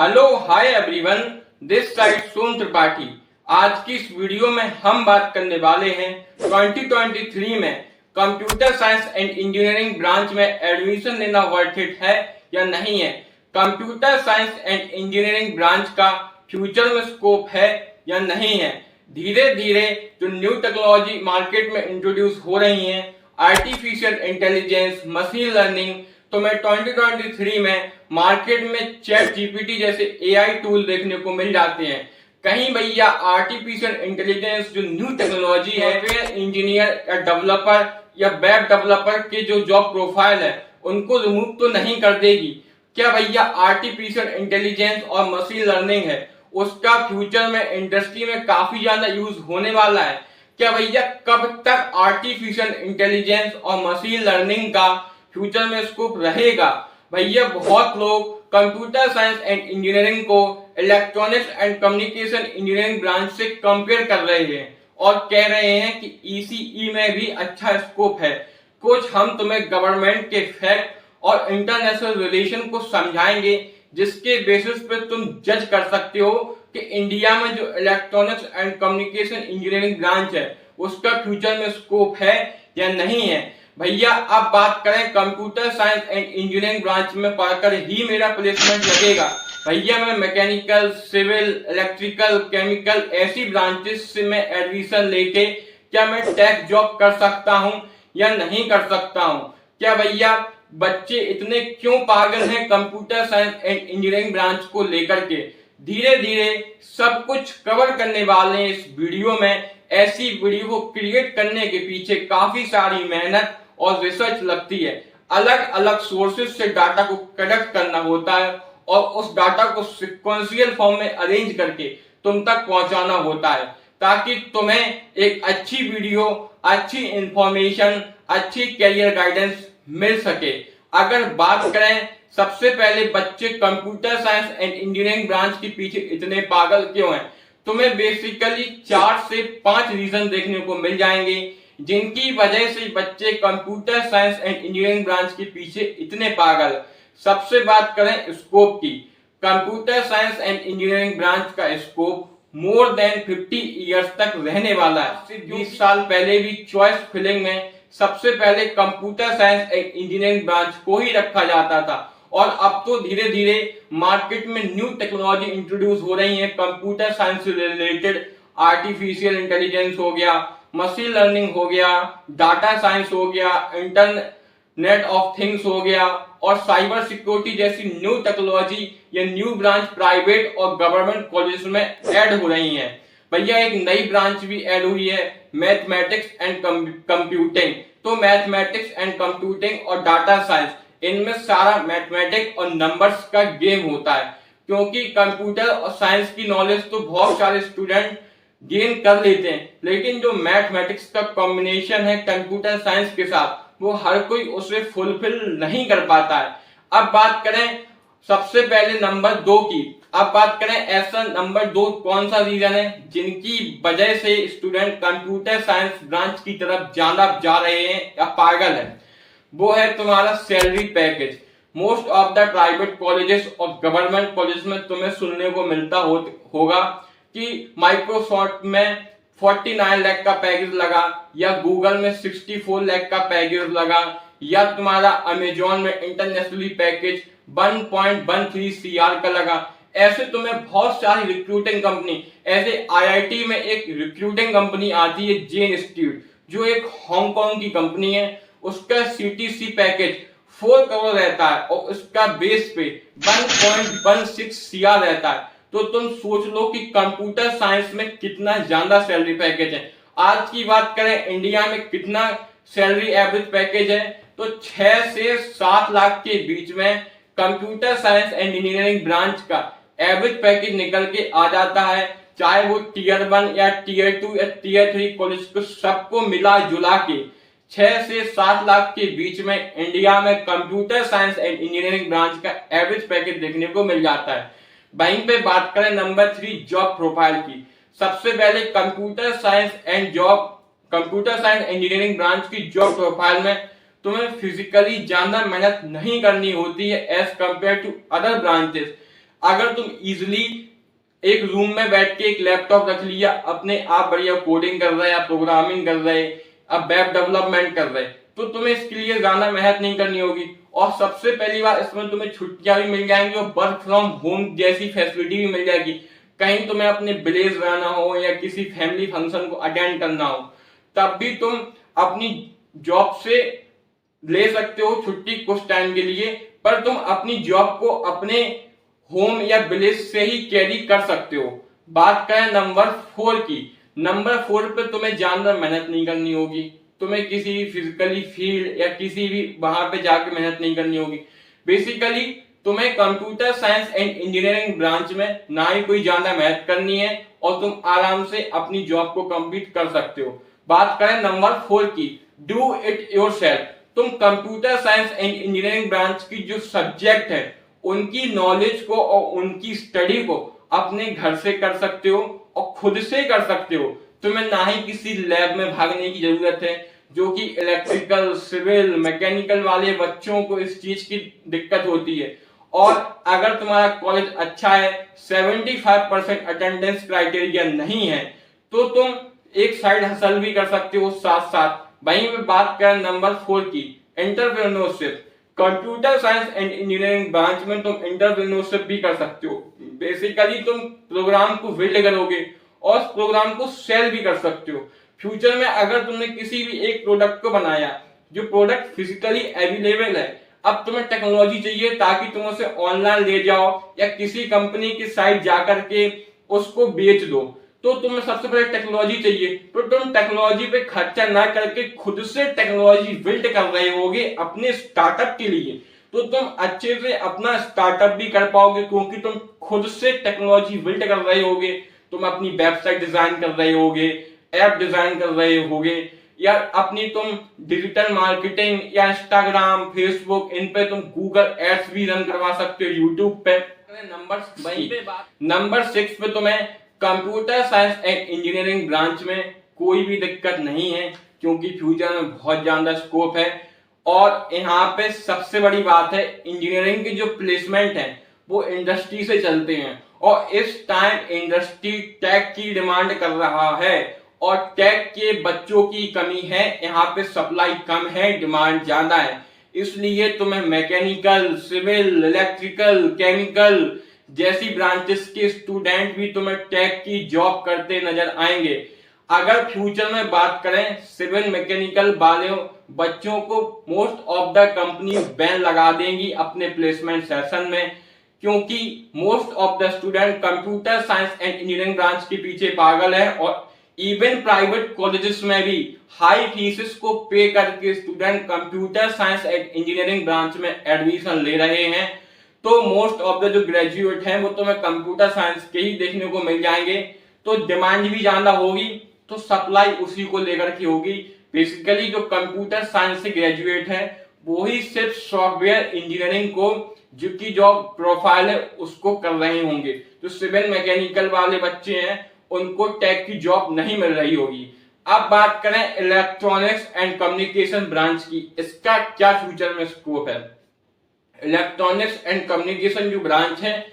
Hello hi everyone, this side Som Tripathi. आज की इस वीडियो में हम बात करने वाले हैं 2023 में computer science and engineering branch में एडमिशन लेना वर्थ इट है या नहीं है। Computer science and engineering branch का फ्यूचर में स्कोप है या नहीं है। धीरे धीरे जो न्यू टेक्नोलॉजी मार्केट में इंट्रोड्यूस हो रही हैं, आर्टिफिशियल इंटेलिजेंस, मशीन लर्निंग, तो मैं 2023 में मार्केट में चैट जीपीटी जैसे एआई टूल देखने को मिल जाते हैं। कहीं भैया आर्टिफिशियल इंटेलिजेंस जो न्यू टेक्नोलॉजी है, सॉफ्टवेयर इंजीनियर या डेवलपर या वेब डेवलपर के जो जॉब प्रोफाइल है उनको रिमूव तो नहीं कर देगी क्या भैया। आर्टिफिशियल इंटेलिजेंस और मशीन लर्निंग है, उसका फ्यूचर में इंडस्ट्री में काफी ज्यादा यूज होने वाला है क्या भैया। कब तक आर्टिफिशियल इंटेलिजेंस और मशीन लर्निंग का फ्यूचर में स्कोप रहेगा भैया। बहुत लोग कंप्यूटर साइंस एंड इंजीनियरिंग को electronics and communication engineering branch से कंपेयर कर रहे हैं और कह रहे हैं कि ईसीई में भी अच्छा स्कोप है। कुछ हम तुम्हें गवर्नमेंट के फैक्ट और इंटरनेशनल रिलेशन को समझाएंगे जिसके बेसिस पे तुम जज कर सकते हो कि इंडिया में जो electronics and communication engineering branch है उसका फ्यूचर में स्कोप है या नहीं है भैया। अब बात करें computer science and engineering branch में पढ़कर ही मेरा प्लेसमेंट लगेगा भैया, मैं मैकेनिकल, सिविल, इलेक्ट्रिकल, केमिकल ऐसी ब्रांचेस से मैं एडमिशन लेके क्या मैं टेक जॉब कर सकता हूं या नहीं कर सकता हूं क्या भैया। बच्चे इतने क्यों पागल हैं computer science and engineering branch को लेकर के। धीरे धीरे सब कुछ कवर करने वाले हैं इस वीडियो में। ऐसी वीडियो को क्रिएट करने के पीछे काफी सारी मेहनत और रिसर्च लगती है। अलग अलग सोर्सेज से डाटा को कलेक्ट करना होता है और उस डाटा को सिक्वेंशियल फॉर्म में अरेंज करके तुम तक पहुंचाना होता है ताकि तुम्हें एक अच्छी वीडियो, अच्छी इंफॉर्मेशन, अच्छी कैरियर गाइडेंस मिल सके। अगर बात करें सबसे पहले बच्चे computer science and engineering branch के पीछे इतने पागल क्यों हैं, तुम्हें बेसिकली 4 से 5 रीजन देखने को मिल जाएंगे जिनकी वजह से बच्चे computer science and engineering branch के पीछे इतने पागल। सबसे बात करें स्कोप की, computer science and engineering branch का स्कोप मोर देन 50 इयर्स तक रहने वाला है। 20 साल पहले भी चॉइस फिलिंग में सबसे पहले computer science and engineering branch को ही रखा जाता था और अब तो धीरे धीरे मार्केट में न्यू टेक्नोलॉजी इंट्रोड्यूस हो रही है कंप्यूटर साइंस से रिलेटेड। आर्टिफिशियल इंटेलिजेंस हो गया, मशीन लर्निंग हो गया, डाटा साइंस हो गया, इंटरनेट ऑफ थिंग्स हो गया और साइबर सिक्योरिटी जैसी न्यू टेक्नोलॉजी या न्यू ब्रांच प्राइवेट और गवर्नमेंट कॉलेज में ऐड हो रही है भैया। एक नई ब्रांच भी ऐड हुई है मैथमेटिक्स एंड कंप्यूटिंग। तो मैथमेटिक्स एंड कंप्यूटिंग और डाटा साइंस, इनमें सारा मैथमेटिक्स और नंबर्स का गेम होता है क्योंकि कंप्यूटर और साइंस की नॉलेज तो बहुत सारे स्टूडेंट गेन कर लेते हैं, लेकिन जो मैथमेटिक्स का कॉम्बिनेशन है कंप्यूटर साइंस के साथ वो हर कोई उसे फुलफिल नहीं कर पाता है। अब बात करें सबसे पहले नंबर 2 की। अब बात करें ऐसा नंबर 2 कौन सा रीजन है जिनकी वजह से स्टूडेंट कंप्यूटर साइंस ब्रांच की तरफ ज्यादा जा रहे हैं या पागल है, वो है तुम्हारा salary package. Most of the private colleges और गवर्नमेंट कॉलेज में तुम्हें सुनने को मिलता होगा कि माइक्रोसॉफ्ट में 49 लाख का पैकेज लगा या गूगल में 64 लाख का पैकेज लगा या तुम्हारा अमेजॉन में इंटरनेशनली पैकेज 1.13 सीआर का लगा। ऐसे तुम्हें बहुत सारी रिक्रूटिंग कंपनी, ऐसे आईआईटी में एक रिक्रूटिंग कंपनी आती है जेन इंस्टीट्यूट जो एक हांगकांग की कंपनी है, उसका सीटीसी पैकेज 4 करोड़ रहता है और उसका बेस पे 1.16 सीआर रहता है। तो तुम सोच लो कि कंप्यूटर साइंस में कितना ज्यादा सैलरी पैकेज है। आज की बात करें इंडिया में कितना सैलरी एवरेज पैकेज है तो 6 से 7 लाख के बीच में computer science and engineering branch का एवरेज पैकेज निकल के आ जाता है। चाहे वो टीयर 1 या टीयर 2 या टीयर 3 कॉलेज को सबको मिला जुला के 6 से 7 लाख के बीच में इंडिया में computer science and engineering branch का एवरेज पैकेज देखने को मिल जाता है। वहीं पे बात करें नंबर 3 जॉब प्रोफाइल की। सबसे पहले कंप्यूटर साइंस इंजीनियरिंग ब्रांच की जॉब प्रोफाइल में तुम्हें फिजिकली ज्यादा मेहनत नहीं करनी होती है as compare to other branches. अगर तुम इजिली एक रूम में बैठ के एक लैपटॉप रख लिया, अपने आप बढ़िया कोडिंग कर रहे, या प्रोग्रामिंग कर रहे, अब वेब डेवलपमेंट कर रहे, तो तुम्हें इसके लिए ज्यादा मेहनत नहीं करनी होगी। और सबसे पहली बार इसमें तुम्हें छुट्टियां भी मिल जाएंगी और वर्क फ्रॉम होम जैसी फैसिलिटी भी मिल जाएगी। कहीं तुम्हें अपने विलेज जाना हो या किसी फैमिली फंक्शन को अटेंड करना हो, तब भी तुम अपनी जॉब से ले सकते हो छुट्टी कुछ टाइम के लिए, पर तुम अपनी जॉब को अपने होम या विलेज से ही कैरी कर सकते हो। बात करें नंबर 4 की, नंबर 4 पे तुम्हें ज्यादा मेहनत नहीं करनी होगी, तुम्हें किसी भी फिजिकली फील्ड या किसी भी वहां पे जाके मेहनत नहीं करनी होगी। बेसिकली तुम्हें computer science and engineering branch में ना ही कोई ज्यादा मेहनत करनी है और तुम आराम से अपनी जॉब को कंप्लीट कर सकते हो। बात करें नंबर 4 की, डू इट योरसेल्फ। तुम computer science and engineering branch की जो सब्जेक्ट है उनकी नॉलेज को और उनकी स्टडी को अपने घर से कर सकते हो और खुद से कर सकते हो। तुम्हें ना ही किसी लैब में भागने की जरूरत है, जो कि इलेक्ट्रिकल, सिविल, मैकेनिकल वाले बच्चों को इस चीज की दिक्कत होती है। और अगर तुम्हारा कॉलेज अच्छा है, 75% अटेंडेंस क्राइटेरिया नहीं है, तो तुम एक साइड हसल भी कर सकते हो साथ साथ। वहीं पे बात करें नंबर 4 की, entrepreneurship. Computer science and engineering branch में तुम एंटरप्रेन्योरशिप भी कर सकते हो। बेसिकली तुम प्रोग्राम को बिल्ड करोगे और उस प्रोग्राम को सेल भी कर सकते हो। फ्यूचर में अगर तुमने किसी भी एक प्रोडक्ट को बनाया, जो प्रोडक्ट फिजिकली अवेलेबल है, अब तुम्हें टेक्नोलॉजी चाहिए ताकि तुम उसे ऑनलाइन ले जाओ या किसी कंपनी की साइट जाकर के उसको बेच दो, तो तुम्हें सबसे पहले टेक्नोलॉजी चाहिए। तो तुम टेक्नोलॉजी पे खर्चा ना करके खुद से टेक्नोलॉजी बिल्ड कर रहे होगे अपने स्टार्टअप के लिए, तो तुम अच्छे से अपना स्टार्टअप भी कर पाओगे, क्योंकि तुम खुद से टेक्नोलॉजी बिल्ड कर रहे होगे। तुम अपनी वेबसाइट डिजाइन कर रहे होगे, ऐप डिजाइन कर रहे होगे, या अपनी तुम डिजिटल मार्केटिंग या इंस्टाग्राम, फेसबुक, इन पे तुम गूगल एड्स भी रन करवा सकते हो, यूट्यूब पे। नंबर 6 पे तुम्हें computer science and engineering branch में कोई भी दिक्कत नहीं है, क्योंकि फ्यूचर में बहुत ज्यादा स्कोप है। और यहाँ पे सबसे बड़ी बात है, इंजीनियरिंग के जो प्लेसमेंट है वो इंडस्ट्री से चलते हैं, और इस टाइम इंडस्ट्री टेक की डिमांड कर रहा है और टेक के बच्चों की कमी है। यहाँ पे सप्लाई कम है, डिमांड ज्यादा है, इसलिए तुम्हें मैकेनिकल, सिविल, इलेक्ट्रिकल, केमिकल जैसी ब्रांचेस के स्टूडेंट भी तुम्हें टेक की जॉब करते नजर आएंगे। अगर फ्यूचर में बात करें, सिविल मैकेनिकल वाले बच्चों को most of the company ban लगा देंगी अपने प्लेसमेंट सेशन में, क्योंकि most of the student computer science and engineering branch के पीछे पागल है। और इवन प्राइवेट कॉलेजेस में भी हाई फीसेस को पे करके student computer science and engineering branch में एडमिशन ले रहे हैं। तो मोस्ट ऑफ द जो ग्रेजुएट हैं वो तुम्हें कंप्यूटर साइंस के ही देखने को मिल जाएंगे। तो डिमांड भी ज्यादा होगी, तो सप्लाई उसी को लेकर के होगी। बेसिकली जो कंप्यूटर साइंस से ग्रेजुएट है वो ही सिर्फ सॉफ्टवेयर इंजीनियरिंग को जो की जॉब प्रोफाइल है उसको कर रहे होंगे। जो सिविल मैकेनिकल वाले बच्चे हैं उनको टेक की जॉब नहीं मिल रही होगी। अब बात करें इलेक्ट्रॉनिक्स एंड कम्युनिकेशन ब्रांच की, इसका क्या फ्यूचर में स्कोप है। इलेक्ट्रॉनिक्स एंड कम्युनिकेशन जो ब्रांच है,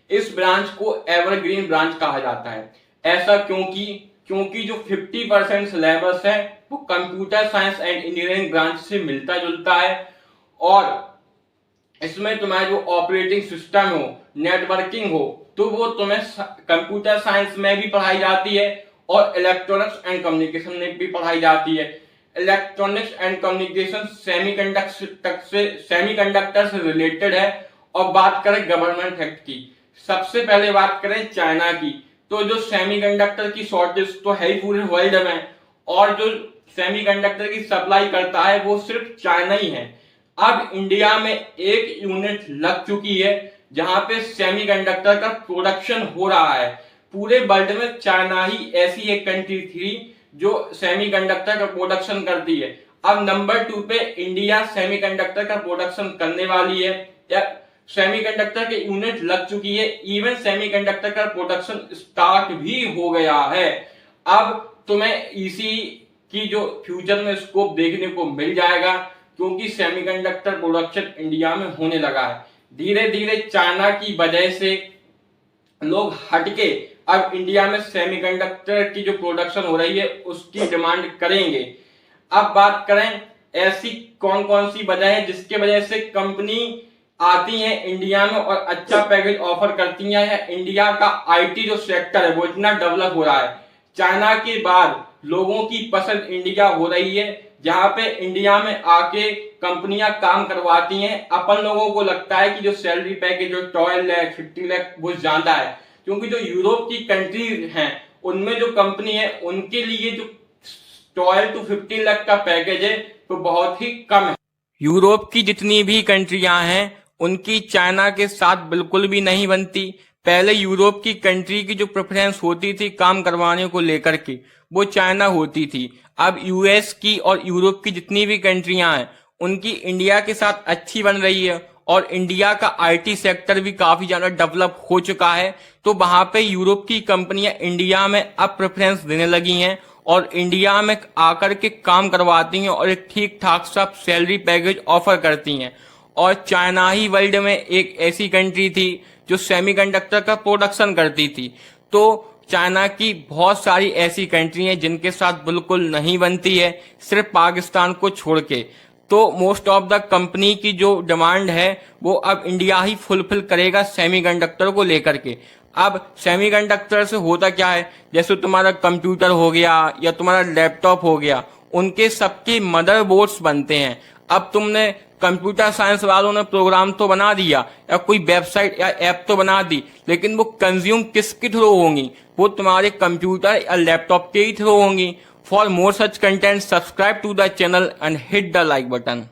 इस ब्रांच को एवरग्रीन ब्रांच कहा जाता है। ऐसा क्योंकि जो 50% सिलेबस है वो computer science and engineering branch से मिलता जुलता है, और इसमें तुम्हारा जो ऑपरेटिंग सिस्टम हो, नेटवर्किंग हो, तो वो तुम्हें कंप्यूटर साइंस में भी पढ़ाई जाती है और इलेक्ट्रॉनिक्स एंड कम्युनिकेशन में भी पढ़ाई जाती है। इलेक्ट्रॉनिक्स एंड कम्युनिकेशन सेमीकंडक्टर से रिलेटेड है। और बात करें गवर्नमेंट एक्ट की, सबसे पहले बात करें चाइना की, तो जो सेमीकंडक्टर की शॉर्टेज तो है ही पूरे वर्ल्ड में, और जो सेमीकंडक्टर की सप्लाई करता है वो सिर्फ चाइना ही है। अब इंडिया में एक यूनिट लग चुकी है जहां पे सेमीकंडक्टर का प्रोडक्शन हो रहा है। पूरे वर्ल्ड में चाइना ही ऐसी एक कंट्री थी जो सेमीकंडक्टर का प्रोडक्शन करती है। अब नंबर 2 पे इंडिया सेमीकंडक्टर का प्रोडक्शन करने वाली है, या सेमीकंडक्टर के यूनिट लग चुकी है, इवन सेमीकंडक्टर का प्रोडक्शन स्टार्ट भी हो गया है। अब तुम्हें इसी की जो फ्यूचर में स्कोप देखने को मिल जाएगा, क्योंकि सेमीकंडक्टर प्रोडक्शन इंडिया में होने लगा है। धीरे धीरे चाइना की वजह से लोग हटके अब इंडिया में सेमीकंडक्टर की जो प्रोडक्शन हो रही है उसकी डिमांड करेंगे। अब बात करें ऐसी कौन कौन सी वजह है जिसके वजह से कंपनी आती है इंडिया में और अच्छा पैकेज ऑफर करती है। इंडिया का आईटी जो सेक्टर है वो इतना डेवलप हो रहा है, चाइना के बाद लोगों की पसंद इंडिया हो रही है, जहां पे इंडिया में आके कंपनियां काम करवाती हैं। अपन लोगों को लगता है कि जो सैलरी पैकेज जो 12 लाख 50 लाख वो ज्यादा है, क्योंकि जो यूरोप की कंट्रीज हैं उनमें जो कंपनी है उनके लिए जो 12 to 15 लाख का पैकेज है तो बहुत ही कम है। यूरोप की जितनी भी कंट्रियां हैं उनकी चाइना के साथ बिल्कुल भी नहीं बनती। पहले यूरोप की कंट्री की जो प्रेफरेंस होती थी काम करवाने को लेकर के वो चाइना होती थी। अब यूएस की और यूरोप की जितनी भी कंट्रियां हैं उनकी इंडिया के साथ अच्छी बन रही है और इंडिया का आईटी सेक्टर भी काफी ज्यादा डेवलप हो चुका है। तो वहां पे यूरोप की कंपनियां इंडिया में अब प्रेफरेंस देने लगी हैं और इंडिया में आकर के काम करवाती हैं और एक ठीक ठाक सा सैलरी पैकेज ऑफर करती हैं। और चाइना ही वर्ल्ड में एक ऐसी कंट्री थी जो सेमीकंडक्टर का प्रोडक्शन करती थी। तो चाइना की बहुत सारी ऐसी कंट्री हैं जिनके साथ बिल्कुल नहीं बनती है, सिर्फ पाकिस्तान को छोड़ के। तो मोस्ट ऑफ द कंपनी की जो डिमांड है वो अब इंडिया ही फुलफिल करेगा सेमीकंडक्टर को लेकर के। अब सेमीकंडक्टर से होता क्या है, जैसे तुम्हारा कंप्यूटर हो गया या तुम्हारा लैपटॉप हो गया, उनके सबके मदरबोर्ड्स बनते हैं। अब तुमने कंप्यूटर साइंस वालों ने प्रोग्राम तो बना दिया या कोई वेबसाइट या ऐप तो बना दी, लेकिन वो कंज्यूम किसके थ्रू होंगी, वो तुम्हारे कंप्यूटर या लैपटॉप के ही थ्रू होंगी। For more such content subscribe to the channel and hit the like button.